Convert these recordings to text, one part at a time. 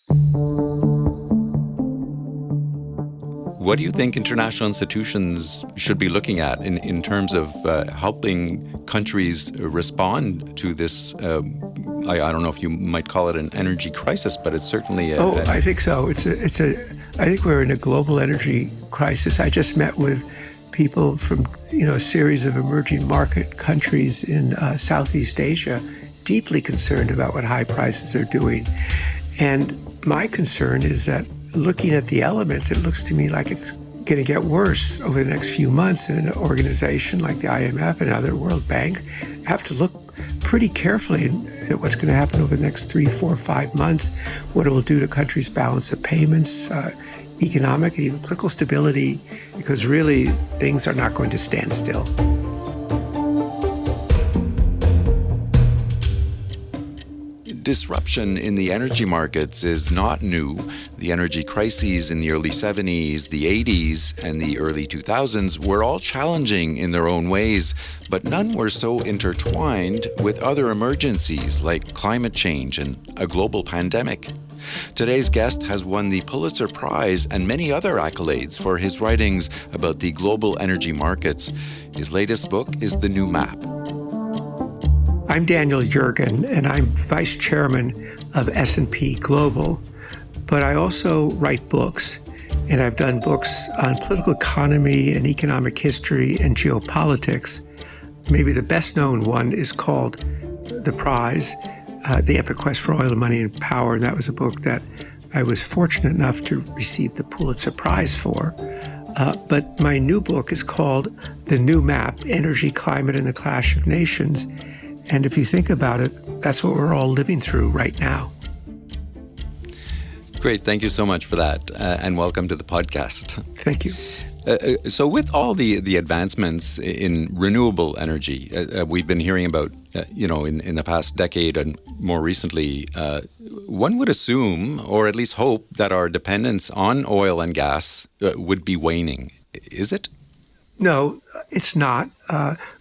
What do you think international institutions should be looking at in terms of helping countries respond to this? I don't know if you might call it an energy crisis, but it's certainly I think so. I think we're in a global energy crisis. I just met with people from a series of emerging market countries in Southeast Asia, deeply concerned about what high prices are doing. And my concern is that looking at the elements, it looks to me like it's going to get worse over the next few months. And an organization like the IMF and other World Bank have to look pretty carefully at what's going to happen over the next 3, 4, 5 months, what it will do to countries' balance of payments, economic and even political stability, because really things are not going to stand still. Disruption in the energy markets is not new. The energy crises in the early 70s, the 80s, and the early 2000s were all challenging in their own ways, but none were so intertwined with other emergencies like climate change and a global pandemic. Today's guest has won the Pulitzer Prize and many other accolades for his writings about the global energy markets. His latest book is The New Map. I'm Daniel Yergin, and I'm vice chairman of S&P Global, but I also write books, and I've done books on political economy and economic history and geopolitics. Maybe the best known one is called The Prize, The Epic Quest for Oil, Money, and Power, and that was a book that I was fortunate enough to receive the Pulitzer Prize for. But my new book is called The New Map, Energy, Climate, and the Clash of Nations. And if you think about it, that's what we're all living through right now. Great. Thank you so much for that. And welcome to the podcast. Thank you. So with all the advancements in renewable energy, we've been hearing about, in the past decade and more recently, one would assume, or at least hope, that our dependence on oil and gas would be waning. Is it? No, it's not.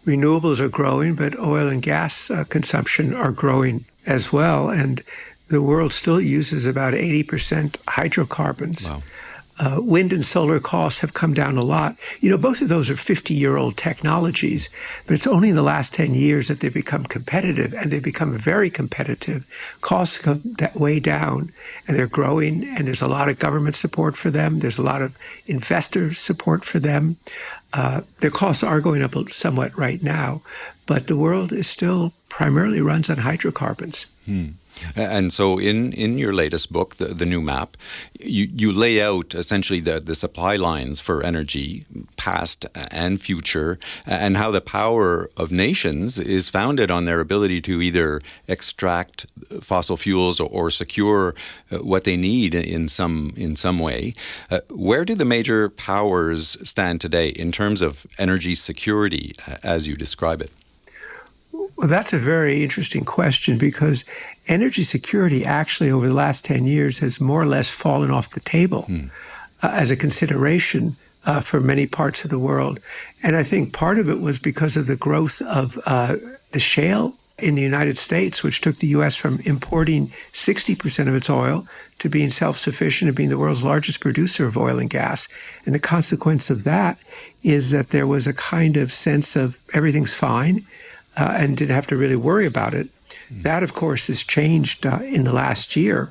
Renewables are growing, but oil and gas consumption are growing as well. And the world still uses about 80% hydrocarbons. Wow. Wind and solar costs have come down a lot. Both of those are 50-year-old technologies, but it's only in the last 10 years that they've become competitive, and they've become very competitive. Costs come way down, and they're growing, and there's a lot of government support for them. There's a lot of investor support for them. Their costs are going up somewhat right now, but the world is still primarily runs on hydrocarbons. And so in your latest book, The New Map, you lay out essentially the supply lines for energy, past and future, and how the power of nations is founded on their ability to either extract fossil fuels or secure what they need in some way. Where do the major powers stand today in terms of energy security, as you describe it? Well, that's a very interesting question, because energy security actually over the last 10 years has more or less fallen off the table as a consideration for many parts of the world. And I think part of it was because of the growth of the shale in the United States, which took the U.S. from importing 60% of its oil to being self-sufficient and being the world's largest producer of oil and gas. And the consequence of that is that there was a kind of sense of everything's fine, and didn't have to really worry about it. That, of course, has changed in the last year,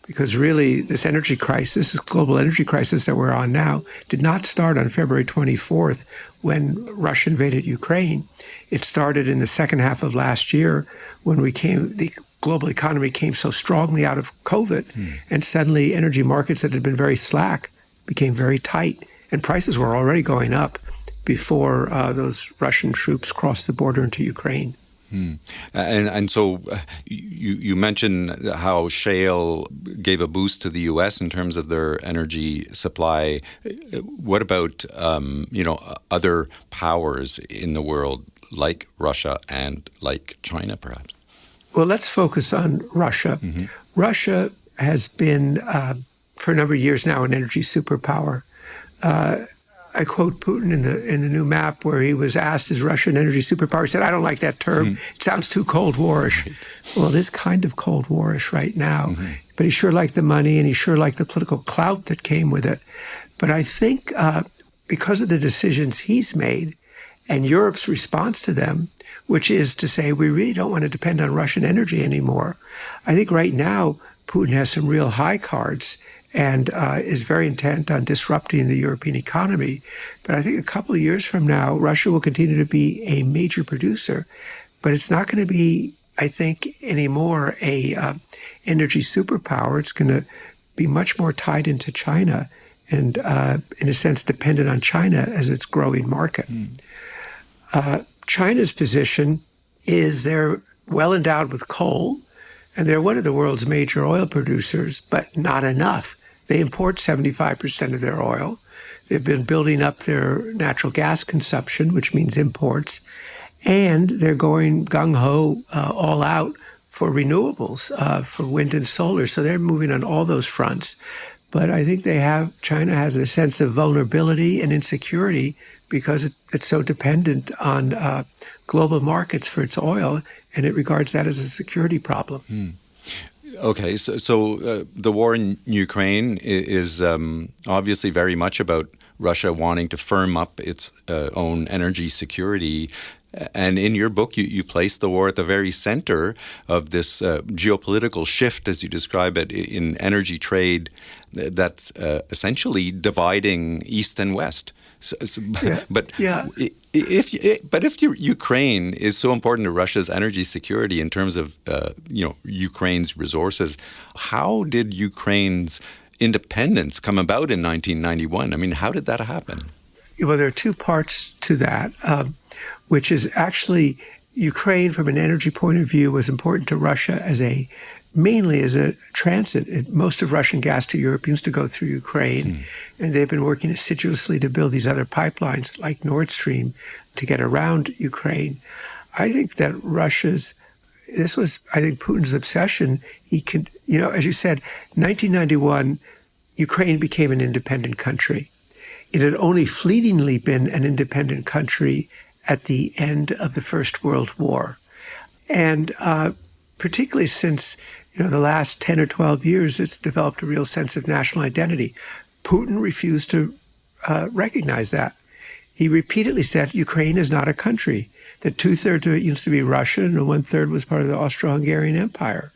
because really this energy crisis, this global energy crisis that we're on now, did not start on February 24th when Russia invaded Ukraine. It started in the second half of last year when the global economy came so strongly out of COVID, and suddenly energy markets that had been very slack became very tight, and prices were already going up before those Russian troops crossed the border into Ukraine. And so you mentioned how shale gave a boost to the U.S. in terms of their energy supply. What about other powers in the world like Russia and like China, perhaps? Well, let's focus on Russia. Russia has been, for a number of years now, an energy superpower. I quote Putin in the new map, where he was asked, is Russia an energy superpower? He said, I don't like that term. It sounds too Cold War-ish. Well, it is kind of Cold War-ish right now. but he sure liked the money and he sure liked the political clout that came with it. But I think because of the decisions he's made and Europe's response to them, which is to say we really don't want to depend on Russian energy anymore, I think right now Putin has some real high cards and is very intent on disrupting the European economy. But I think a couple of years from now, Russia will continue to be a major producer, but it's not going to be, I think, anymore a energy superpower. It's going to be much more tied into China and, in a sense, dependent on China as its growing market. China's position is they're well endowed with coal, and they're one of the world's major oil producers, but not enough. They import 75% of their oil. They've been building up their natural gas consumption, which means imports, and they're going gung-ho all out for renewables, for wind and solar. So they're moving on all those fronts. But I think China has a sense of vulnerability and insecurity because it's so dependent on global markets for its oil, and it regards that as a security problem. Okay, so the war in Ukraine is obviously very much about Russia wanting to firm up its own energy security. And in your book, you place the war at the very center of this geopolitical shift, as you describe it, in energy trade that's essentially dividing East and West. But if Ukraine is so important to Russia's energy security in terms of Ukraine's resources, how did Ukraine's independence come about in 1991? I mean, how did that happen? Well, there are two parts to that, which is actually Ukraine, from an energy point of view, was important to Russia mainly as a transit. Most of Russian gas to Europe used to go through Ukraine, and they've been working assiduously to build these other pipelines like Nord Stream to get around Ukraine. I think that this was Putin's obsession. He can, as you said, 1991, Ukraine became an independent country. It had only fleetingly been an independent country at the end of the First World War. And particularly since the last 10 or 12 years, it's developed a real sense of national identity. Putin refused to recognize that. He repeatedly said Ukraine is not a country, that 2/3 of it used to be Russian and 1/3 was part of the Austro-Hungarian Empire.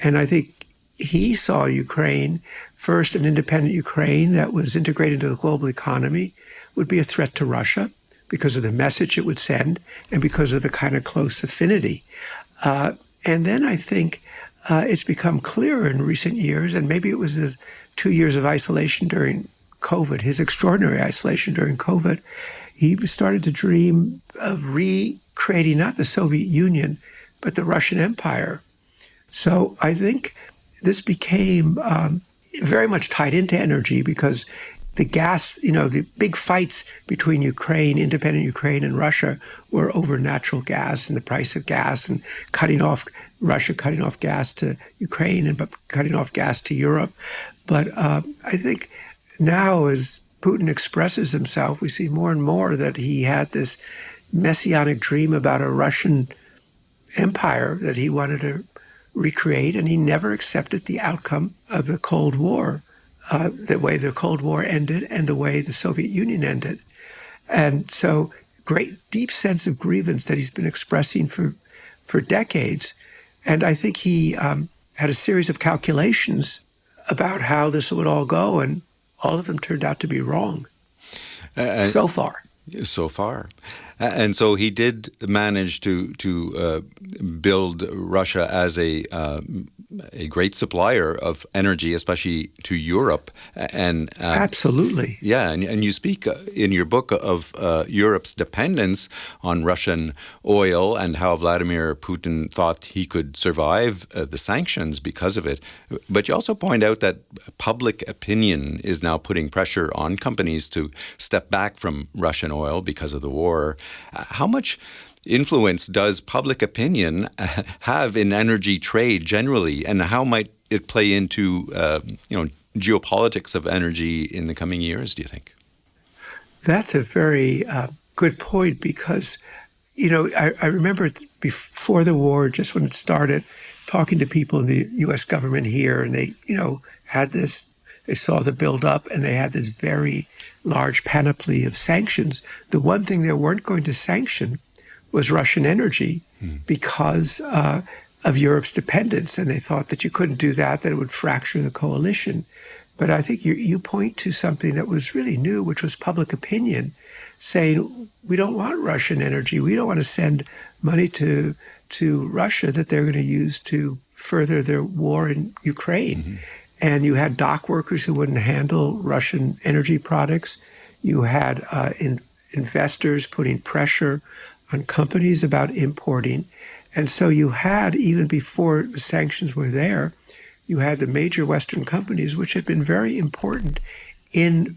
And I think he saw Ukraine, first an independent Ukraine that was integrated into the global economy, would be a threat to Russia because of the message it would send and because of the kind of close affinity. And then I think it's become clearer in recent years, and maybe it was his 2 years of isolation during COVID, his extraordinary isolation during COVID, he started to dream of recreating not the Soviet Union, but the Russian Empire. So I think this became very much tied into energy because the gas, the big fights between independent Ukraine and Russia were over natural gas and the price of gas and Russia cutting off gas to Ukraine and cutting off gas to Europe. But I think now as Putin expresses himself, we see more and more that he had this messianic dream about a Russian empire that he wanted to recreate, and he never accepted the outcome of the Cold War. The way the Cold War ended and the way the Soviet Union ended. And so great deep sense of grievance that he's been expressing for decades. And I think he had a series of calculations about how this would all go, and all of them turned out to be wrong so far. So far. And so he did manage to build Russia as a great supplier of energy, especially to Europe. And absolutely. Yeah, and you speak in your book of Europe's dependence on Russian oil and how Vladimir Putin thought he could survive the sanctions because of it. But you also point out that public opinion is now putting pressure on companies to step back from Russian oil because of the war. How much influence does public opinion have in energy trade generally, and how might it play into geopolitics of energy in the coming years, do you think? That's a very good point because, I remember before the war, just when it started, talking to people in the U.S. government here, and they, they saw the buildup, and they had this very large panoply of sanctions. The one thing they weren't going to sanction was Russian energy because of Europe's dependence, and they thought that you couldn't do that it would fracture the coalition. But I think you point to something that was really new, which was public opinion, saying we don't want Russian energy. We don't want to send money to Russia that they're going to use to further their war in Ukraine. And you had dock workers who wouldn't handle Russian energy products. You had investors putting pressure on companies about importing. And so you had, even before the sanctions were there, you had the major Western companies, which had been very important in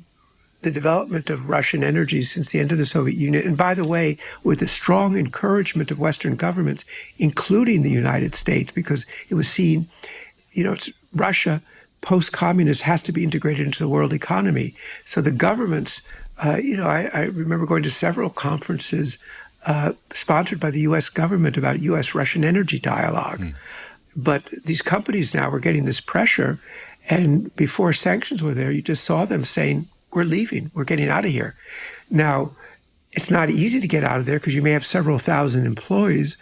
the development of Russian energy since the end of the Soviet Union. And by the way, with the strong encouragement of Western governments, including the United States, because it was seen, Russia, post-communist, has to be integrated into the world economy. So the governments, I remember going to several conferences sponsored by the U.S. government about U.S.-Russian energy dialogue. But these companies now were getting this pressure, and before sanctions were there, you just saw them saying, we're leaving, we're getting out of here. Now, it's not easy to get out of there because you may have several thousand employees,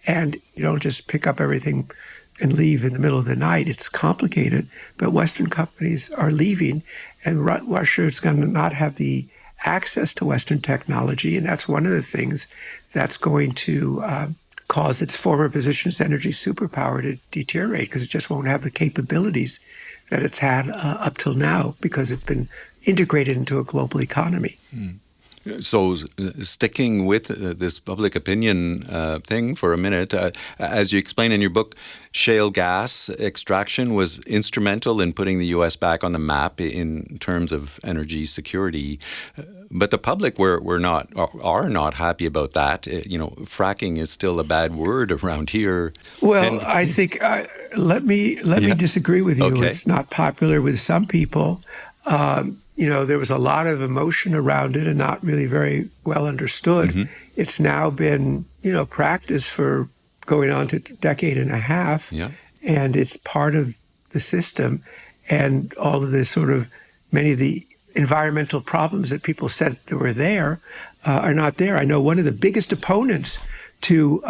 and you don't just pick up everything and leave in the middle of the night. It's complicated, but Western companies are leaving, and Russia is going to not have the access to Western technology, and that's one of the things that's going to cause its former position as energy superpower to deteriorate, because it just won't have the capabilities that it's had up till now, because it's been integrated into a global economy. So sticking with this public opinion thing for a minute, as you explain in your book, shale gas extraction was instrumental in putting the U.S. back on the map in terms of energy security. But the public are not happy about that. Fracking is still a bad word around here. Well, I think let me disagree with you. Okay. It's not popular with some people. There was a lot of emotion around it and not really very well understood. It's now been, practiced for going on to a decade and a half. Yeah. And it's part of the system. And all of this many of the environmental problems that people said that were there are not there. I know one of the biggest opponents to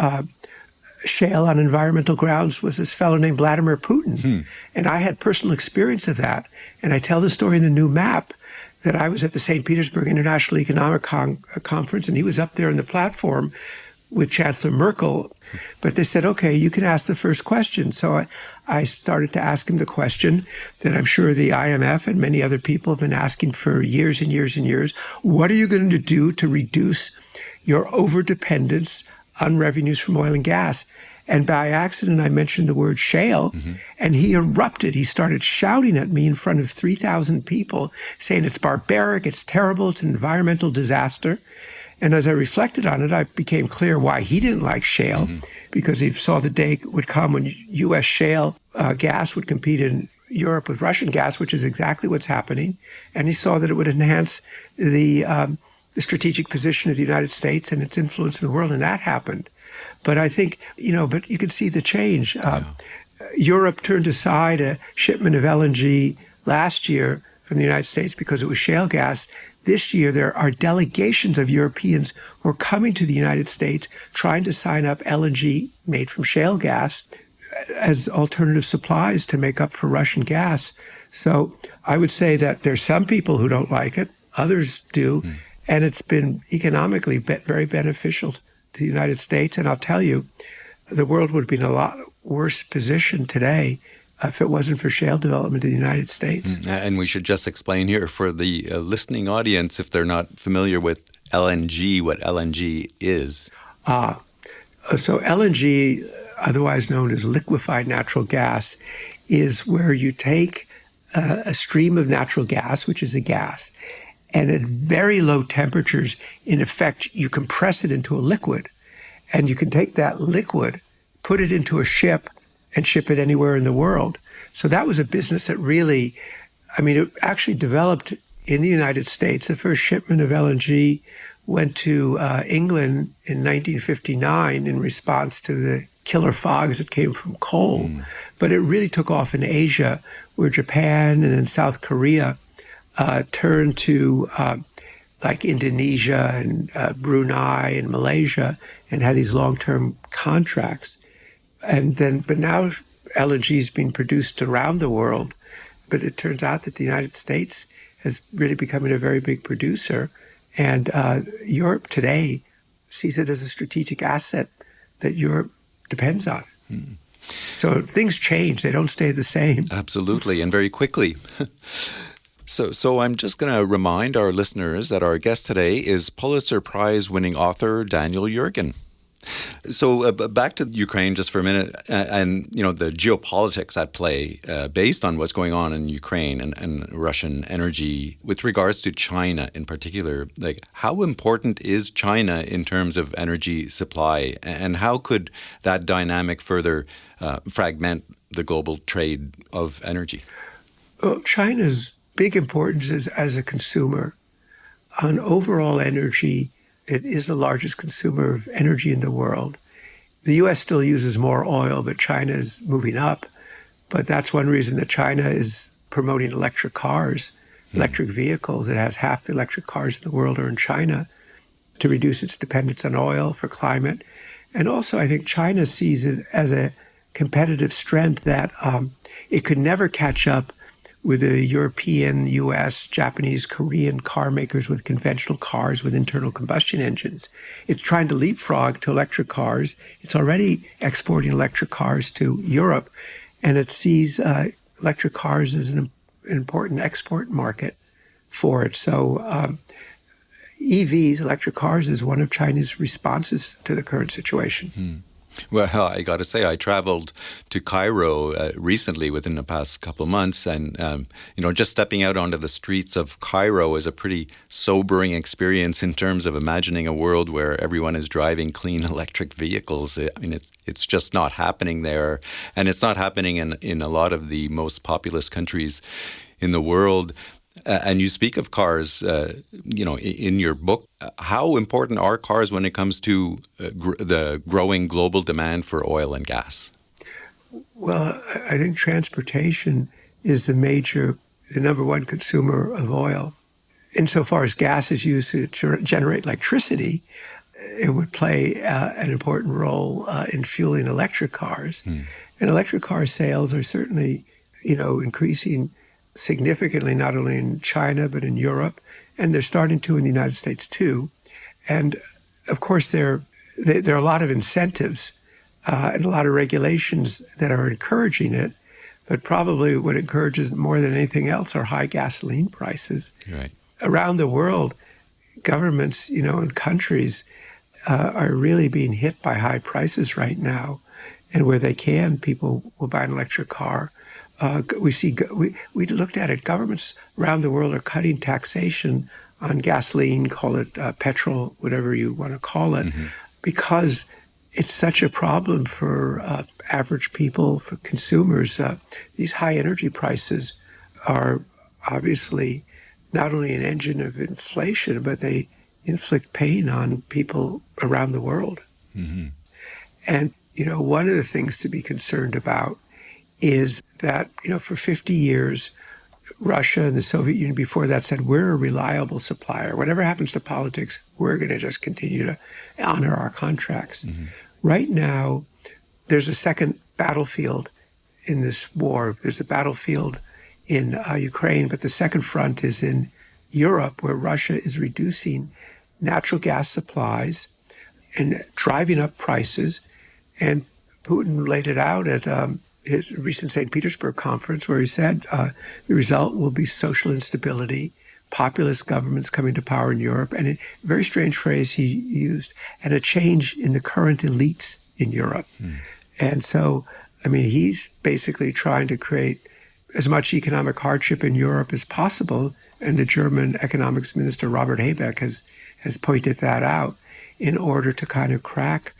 shale on environmental grounds was this fellow named Vladimir Putin. And I had personal experience of that. And I tell the story in the new map that I was at the St. Petersburg International Economic Conference, and he was up there on the platform with Chancellor Merkel. But they said, okay, you can ask the first question. So I started to ask him the question that I'm sure the IMF and many other people have been asking for years and years and years. What are you going to do to reduce your overdependence on revenues from oil and gas? And by accident, I mentioned the word shale, and he erupted. He started shouting at me in front of 3,000 people, saying it's barbaric, it's terrible, it's an environmental disaster. And as I reflected on it, I became clear why he didn't like shale, because he saw the day would come when U.S. shale gas would compete in Europe with Russian gas, which is exactly what's happening. And he saw that it would enhance the strategic position of the United States and its influence in the world, and that happened. But I think, but you could see the change. Europe turned aside a shipment of LNG last year from the United States because it was shale gas. This year, there are delegations of Europeans who are coming to the United States trying to sign up LNG made from shale gas as alternative supplies to make up for Russian gas. So I would say that there's some people who don't like it, others do, and it's been economically very beneficial to the United States. And I'll tell you, the world would be in a lot worse position today if it wasn't for shale development in the United States. And we should just explain here for the listening audience, if they're not familiar with LNG, what LNG is. So LNG, otherwise known as liquefied natural gas, is where you take a stream of natural gas, which is a gas, and at very low temperatures, in effect, you compress it into a liquid. And you can take that liquid, put it into a ship, and ship it anywhere in the world. So that was a business that really, it actually developed in the United States. The first shipment of LNG went to England in 1959 in response to the killer fogs that came from coal. But it really took off in Asia, where Japan and then South Korea turned to like Indonesia and Brunei and Malaysia and had these long-term contracts. But now LNG is being produced around the world. But it turns out that the United States has really become a very big producer. And Europe today sees it as a strategic asset that Europe depends on. So things change. They don't stay the same. Absolutely, and very quickly. So I'm just going to remind our listeners that our guest today is Pulitzer Prize winning author Daniel Yergin. So back to Ukraine just for a minute, and the geopolitics at play based on what's going on in Ukraine and Russian energy with regards to China in particular. Like, how important is China in terms of energy supply, and how could that dynamic further fragment the global trade of energy? Well, China's big importance is as a consumer. On overall energy, it is the largest consumer of energy in the world. The U.S. still uses more oil, but China is moving up. But that's one reason that China is promoting electric cars, electric vehicles. It has half the electric cars in the world are in China to reduce its dependence on oil for climate. And also, I think China sees it as a competitive strength that it could never catch up with the European, US, Japanese, Korean car makers with conventional cars with internal combustion engines. It's trying to leapfrog to electric cars. It's already exporting electric cars to Europe, and it sees electric cars as an important export market for it. So EVs, electric cars, is one of China's responses to the current situation. Well, I got to say, I traveled to Cairo recently within the past couple of months, and just stepping out onto the streets of Cairo is a pretty sobering experience in terms of imagining a world where everyone is driving clean electric vehicles. I mean, it's just not happening there, and it's not happening in a lot of the most populous countries in the world. And you speak of cars, in your book. How important are cars when it comes to the growing global demand for oil and gas? Well, I think transportation is the number one consumer of oil. Insofar as gas is used to generate electricity, it would play an important role in fueling electric cars. And electric car sales are certainly, increasing significantly, not only in China, but in Europe, and they're starting to in the United States too. And of course, there are a lot of incentives and a lot of regulations that are encouraging it, but probably what encourages it more than anything else are high gasoline prices. Right. Around the world, governments, and countries are really being hit by high prices right now. And where they can, people will buy an electric car. We looked at it. Governments around the world are cutting taxation on gasoline, call it petrol, whatever you want to call it, because it's such a problem for average people, for consumers. These high energy prices are obviously not only an engine of inflation, but they inflict pain on people around the world. And, one of the things to be concerned about is that, for 50 years, Russia and the Soviet Union before that said, we're a reliable supplier. Whatever happens to politics, we're going to just continue to honor our contracts. Right now, there's a second battlefield in this war. There's a battlefield in Ukraine, but the second front is in Europe, where Russia is reducing natural gas supplies and driving up prices. And Putin laid it out at his recent St. Petersburg conference, where he said the result will be social instability, populist governments coming to power in Europe, and a very strange phrase he used, and a change in the current elites in Europe. And so, he's basically trying to create as much economic hardship in Europe as possible, and the German economics minister, Robert Habeck, has pointed that out in order to kind of crack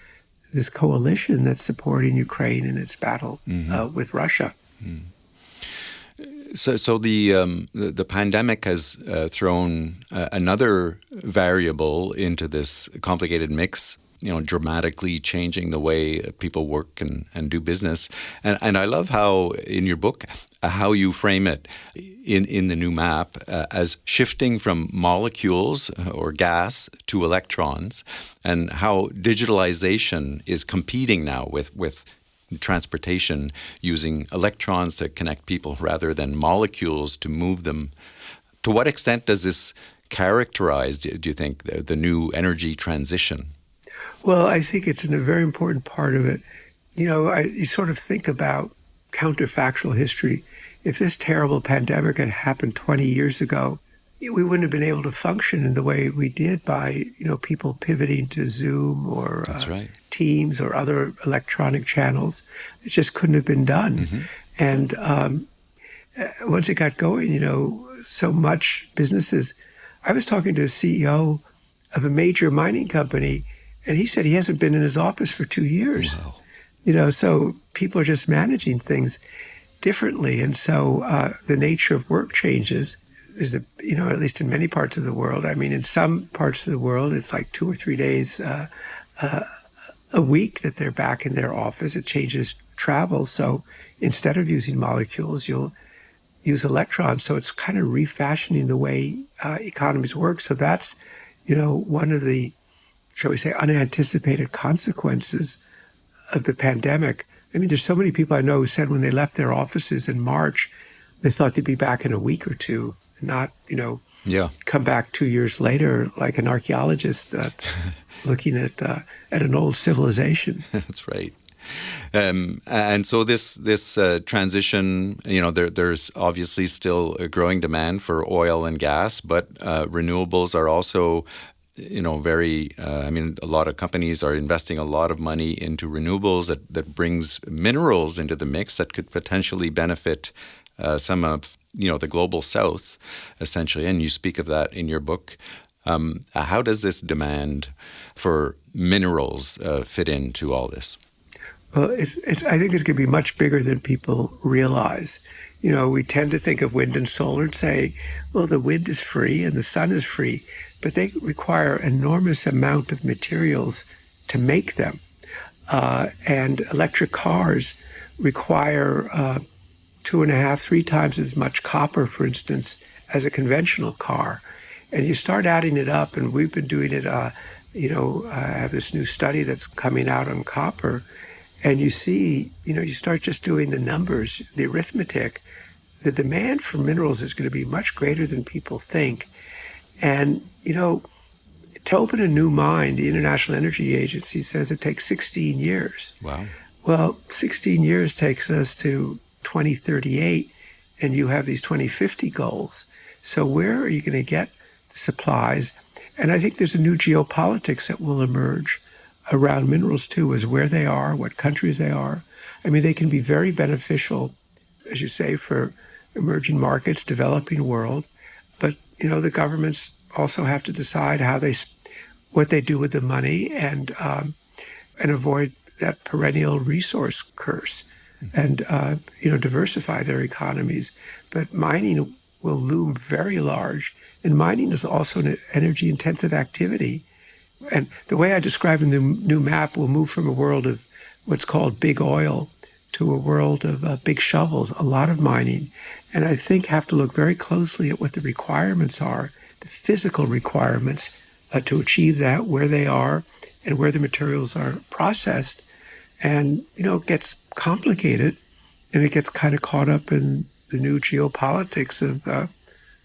this coalition that's supporting Ukraine in its battle with Russia. So the pandemic has thrown another variable into this complicated mix. dramatically changing the way people work and do business. And I love how in your book, how you frame it in the new map as shifting from molecules or gas to electrons, and how digitalization is competing now with transportation using electrons to connect people rather than molecules to move them. To what extent does this characterize, do you think, the new energy transition? Well, I think it's a very important part of it. You sort of think about counterfactual history. If this terrible pandemic had happened 20 years ago, we wouldn't have been able to function in the way we did by, people pivoting to Zoom or That's right. Teams or other electronic channels. It just couldn't have been done. Mm-hmm. And once it got going, so much businesses. I was talking to the CEO of a major mining company, and he said he hasn't been in his office for 2 years. Wow. So people are just managing things differently. And so the nature of work changes. There's at least in many parts of the world. I mean, in some parts of the world, it's like 2 or 3 days a week that they're back in their office. It changes travel. So instead of using molecules, you'll use electrons. So it's kind of refashioning the way economies work. So that's, one of the, shall we say, unanticipated consequences of the pandemic. I mean, there's so many people I know who said when they left their offices in March, they thought they'd be back in a week or two, not, come back 2 years later like an archaeologist looking at an old civilization. That's right. And so this transition, there's obviously still a growing demand for oil and gas, but renewables are also, a lot of companies are investing a lot of money into renewables that brings minerals into the mix that could potentially benefit some of, the global south, essentially. And you speak of that in your book. How does this demand for minerals fit into all this? Well, I think it's going to be much bigger than people realize. We tend to think of wind and solar and say, well, the wind is free and the sun is free, but they require enormous amount of materials to make them. And electric cars require 2.5, 3 times as much copper, for instance, as a conventional car. And you start adding it up, and we've been doing it, I have this new study that's coming out on copper. And you see, you start just doing the numbers, the arithmetic. The demand for minerals is going to be much greater than people think. And, to open a new mine, the International Energy Agency says it takes 16 years. Wow. Well, 16 years takes us to 2038, and you have these 2050 goals. So where are you going to get the supplies? And I think there's a new geopolitics that will emerge around minerals too, is where they are, what countries they are. I mean, they can be very beneficial, as you say, for emerging markets, developing world. But, the governments also have to decide what they do with the money and avoid that perennial resource curse and, diversify their economies. But mining will loom very large. And mining is also an energy-intensive activity. And the way I describe in the new map, we'll move from a world of what's called big oil to a world of big shovels, a lot of mining. And I think have to look very closely at what the requirements are, the physical requirements to achieve that, where they are, and where the materials are processed. And, it gets complicated, and it gets kind of caught up in the new geopolitics of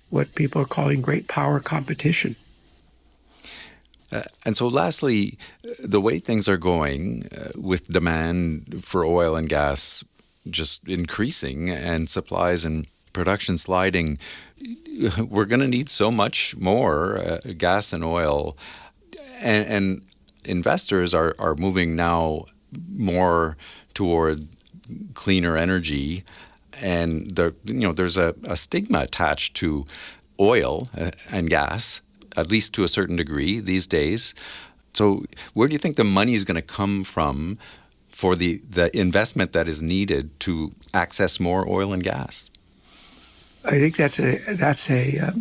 what people are calling great power competition. And so lastly, the way things are going with demand for oil and gas just increasing and supplies and production sliding, we're going to need so much more gas and oil. And investors are moving now more toward cleaner energy. And there's a stigma attached to oil and gas, at least to a certain degree these days. So where do you think the money is going to come from for the investment that is needed to access more oil and gas? I think that's a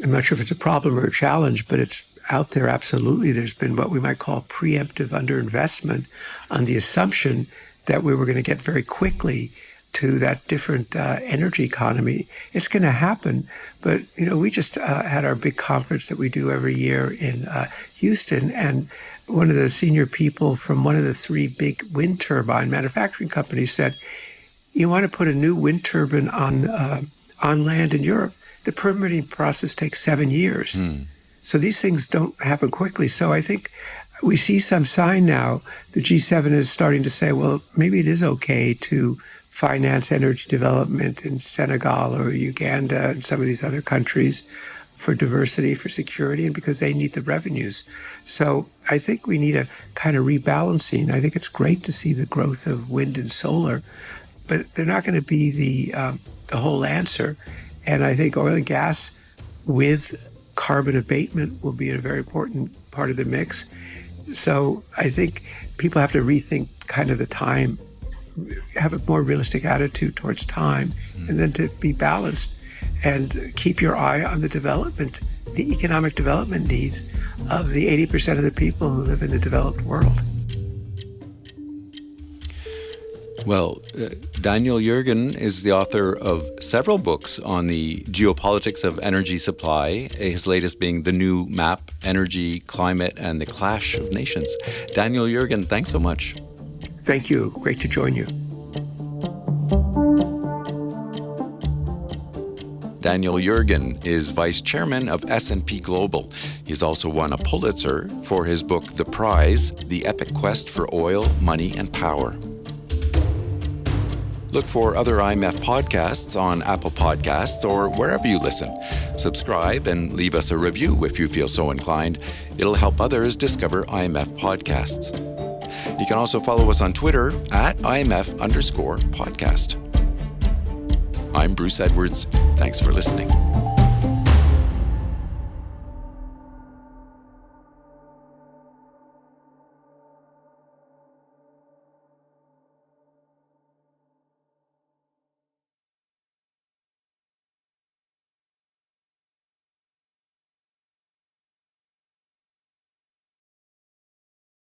I'm not sure if it's a problem or a challenge, but it's out there, absolutely. There's been what we might call preemptive underinvestment on the assumption that we were going to get very quickly to that different energy economy. It's going to happen. But, we just had our big conference that we do every year in Houston. And one of the senior people from one of the three big wind turbine manufacturing companies said, you want to put a new wind turbine on land in Europe, the permitting process takes 7 years. So these things don't happen quickly. So I think we see some sign now. The G7 is starting to say, well, maybe it is okay to finance energy development in Senegal or Uganda and some of these other countries for diversity, for security, and because they need the revenues. So I think we need a kind of rebalancing. I think it's great to see the growth of wind and solar, but they're not going to be the whole answer. And I think oil and gas with carbon abatement will be a very important part of the mix. So I think people have to rethink kind of the time, have a more realistic attitude towards time, and then to be balanced and keep your eye on the development, the economic development needs of the 80% of the people who live in the developed world. Well, Daniel Yergin is the author of several books on the geopolitics of energy supply, his latest being The New Map, Energy, Climate, and the Clash of Nations. Daniel Yergin, thanks so much. Thank you. Great to join you. Daniel Yergin is vice chairman of S&P Global. He's also won a Pulitzer for his book, The Prize, The Epic Quest for Oil, Money, and Power. Look for other IMF podcasts on Apple Podcasts or wherever you listen. Subscribe and leave us a review if you feel so inclined. It'll help others discover IMF podcasts. You can also follow us on Twitter at IMF_podcast. I'm Bruce Edwards. Thanks for listening.